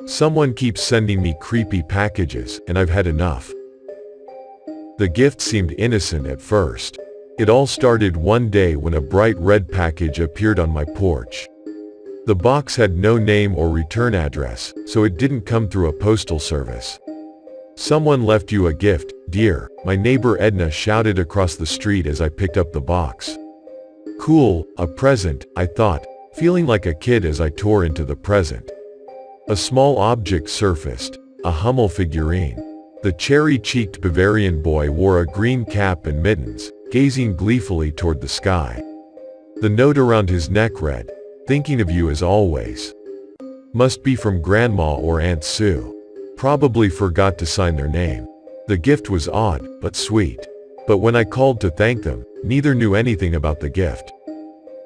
Someone keeps sending me creepy packages, and I've had enough. The gift seemed innocent at first. It all started one day when a bright red package appeared on my porch. The box had no name or return address, so it didn't come through a postal service. "Someone left you a gift, dear," my neighbor Edna shouted across the street as I picked up the box. Cool, a present, I thought, feeling like a kid as I tore into the present. A small object surfaced, a Hummel figurine. The cherry-cheeked Bavarian boy wore a green cap and mittens, gazing gleefully toward the sky. The note around his neck read, "Thinking of you as always." Must be from Grandma or Aunt Sue. Probably forgot to sign their name. The gift was odd, but sweet. But when I called to thank them, neither knew anything about the gift.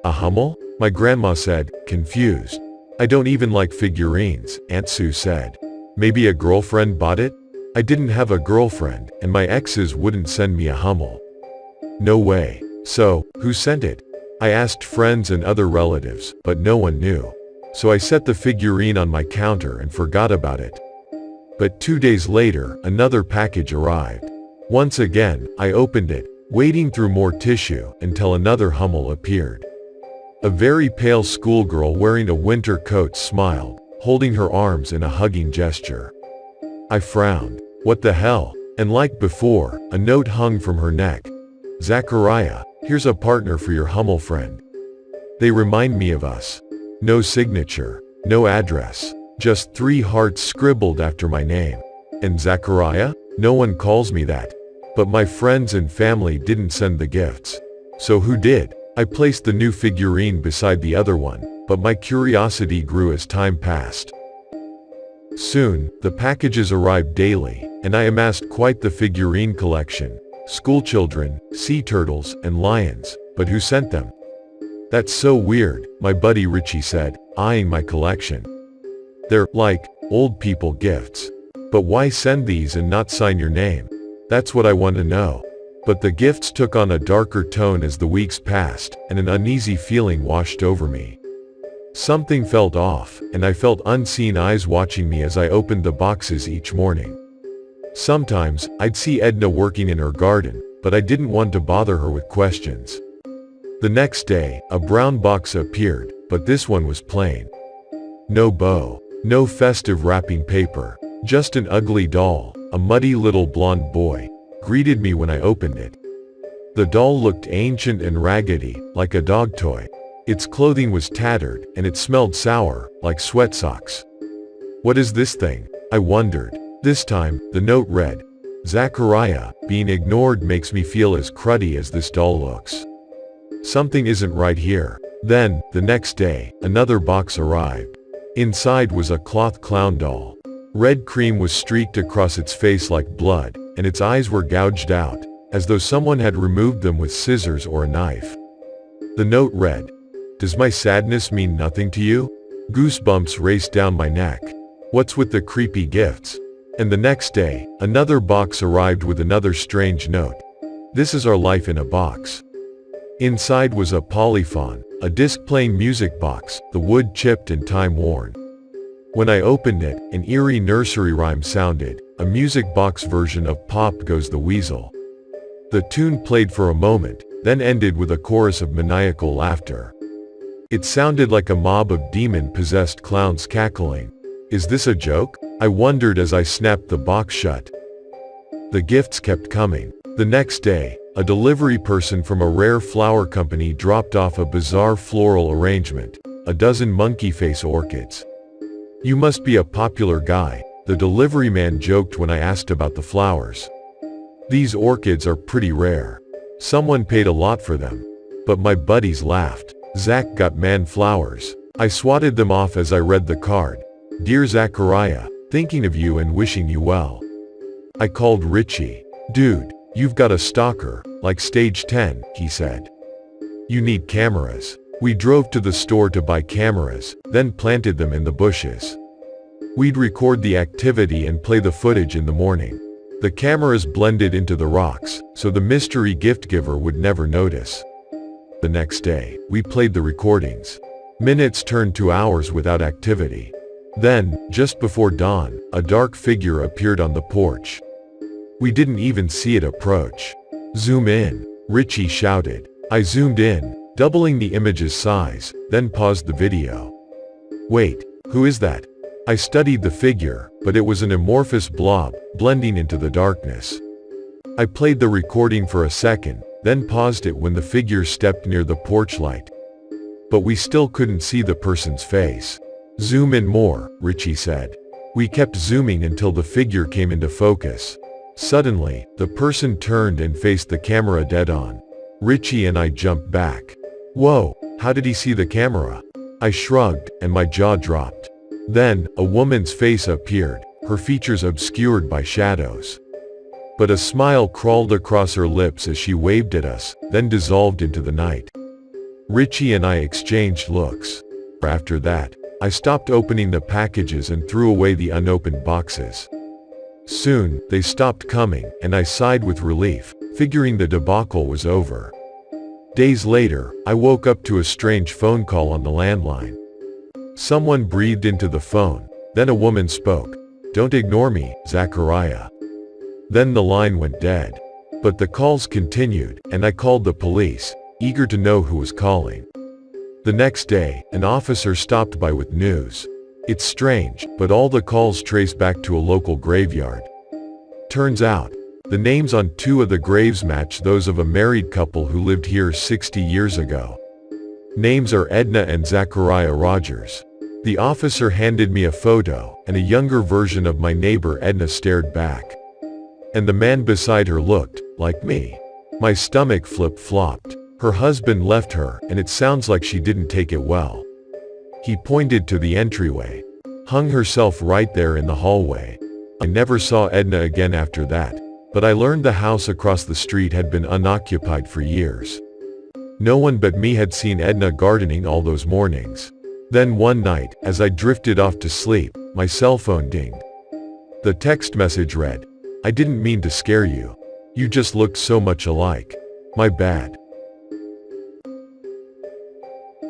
"A Hummel?" my grandma said, confused. "I don't even like figurines," Aunt Sue said. "Maybe a girlfriend bought it?" I didn't have a girlfriend, and my exes wouldn't send me a Hummel. No way. So, who sent it? I asked friends and other relatives, but no one knew. So I set the figurine on my counter and forgot about it. But 2 days later, another package arrived. Once again, I opened it, wading through more tissue, until another Hummel appeared. A very pale schoolgirl wearing a winter coat smiled, holding her arms in a hugging gesture. I frowned. What the hell? And like before, a note hung from her neck. "Zachariah, here's a partner for your Hummel friend. They remind me of us." No signature, no address, just 3 hearts scribbled after my name. And Zachariah? No one calls me that. But my friends and family didn't send the gifts. So who did? I placed the new figurine beside the other one, but my curiosity grew as time passed. Soon, the packages arrived daily, and I amassed quite the figurine collection. Schoolchildren, sea turtles, and lions. But who sent them? "That's so weird," my buddy Richie said, eyeing my collection. "They're, like, old people gifts. But why send these and not sign your name? That's what I want to know." But the gifts took on a darker tone as the weeks passed, and an uneasy feeling washed over me. Something felt off, and I felt unseen eyes watching me as I opened the boxes each morning. Sometimes, I'd see Edna working in her garden, but I didn't want to bother her with questions. The next day, a brown box appeared, but this one was plain. No bow, no festive wrapping paper, just an ugly doll, a muddy little blonde boy, greeted me when I opened it. The doll looked ancient and raggedy, like a dog toy. Its clothing was tattered, and it smelled sour, like sweat socks. "What is this thing?" I wondered. This time, the note read, "Zachariah, being ignored makes me feel as cruddy as this doll looks. Something isn't right here." Then, the next day, another box arrived. Inside was a cloth clown doll. Red cream was streaked across its face like blood, and its eyes were gouged out, as though someone had removed them with scissors or a knife. The note read, "Does my sadness mean nothing to you?" Goosebumps raced down my neck. What's with the creepy gifts? And the next day, another box arrived with another strange note. "This is our life in a box." Inside was a polyphone, a disc-playing music box, the wood chipped and time-worn. When I opened it, an eerie nursery rhyme sounded, a music box version of Pop Goes the Weasel. The tune played for a moment, then ended with a chorus of maniacal laughter. It sounded like a mob of demon-possessed clowns cackling. Is this a joke? I wondered as I snapped the box shut. The gifts kept coming. The next day, a delivery person from a rare flower company dropped off a bizarre floral arrangement, a dozen monkey face orchids. "You must be a popular guy," the delivery man joked when I asked about the flowers. "These orchids are pretty rare. Someone paid a lot for them." But my buddies laughed. "Zach got man flowers." I swatted them off as I read the card. "Dear Zachariah, thinking of you and wishing you well." I called Richie. "Dude, you've got a stalker, like stage 10, he said. "You need cameras." We drove to the store to buy cameras, then planted them in the bushes. We'd record the activity and play the footage in the morning. The cameras blended into the rocks, so the mystery gift giver would never notice. The next day, we played the recordings. Minutes turned to hours without activity. Then, just before dawn, a dark figure appeared on the porch. We didn't even see it approach. "Zoom in," Richie shouted. I zoomed in, doubling the image's size, then paused the video. "Wait, who is that?" I studied the figure, but it was an amorphous blob, blending into the darkness. I played the recording for a second, then paused it when the figure stepped near the porch light. But we still couldn't see the person's face. "Zoom in more," Richie said. We kept zooming until the figure came into focus. Suddenly, the person turned and faced the camera dead on. Richie and I jumped back. "Whoa, how did he see the camera?" I shrugged, and my jaw dropped. Then, a woman's face appeared, her features obscured by shadows. But a smile crawled across her lips as she waved at us, then dissolved into the night. Richie and I exchanged looks. After that, I stopped opening the packages and threw away the unopened boxes. Soon, they stopped coming, and I sighed with relief, figuring the debacle was over. Days later, I woke up to a strange phone call on the landline. Someone breathed into the phone, then a woman spoke. "Don't ignore me, Zachariah." Then the line went dead. But the calls continued, and I called the police, eager to know who was calling. The next day, an officer stopped by with news. It's strange, but all the calls trace back to a local graveyard. Turns out, the names on 2 of the graves match those of a married couple who lived here 60 years ago. Names are Edna and Zachariah Rogers. The officer handed me a photo, and a younger version of my neighbor Edna stared back. And the man beside her looked like me. My stomach flip-flopped. Her husband left her, and it sounds like she didn't take it well. He pointed to the entryway. Hung herself right there in the hallway. I never saw Edna again after that, but I learned the house across the street had been unoccupied for years. No one but me had seen Edna gardening all those mornings. Then one night, as I drifted off to sleep, my cell phone dinged. The text message read, "I didn't mean to scare you. You just looked so much alike. My bad."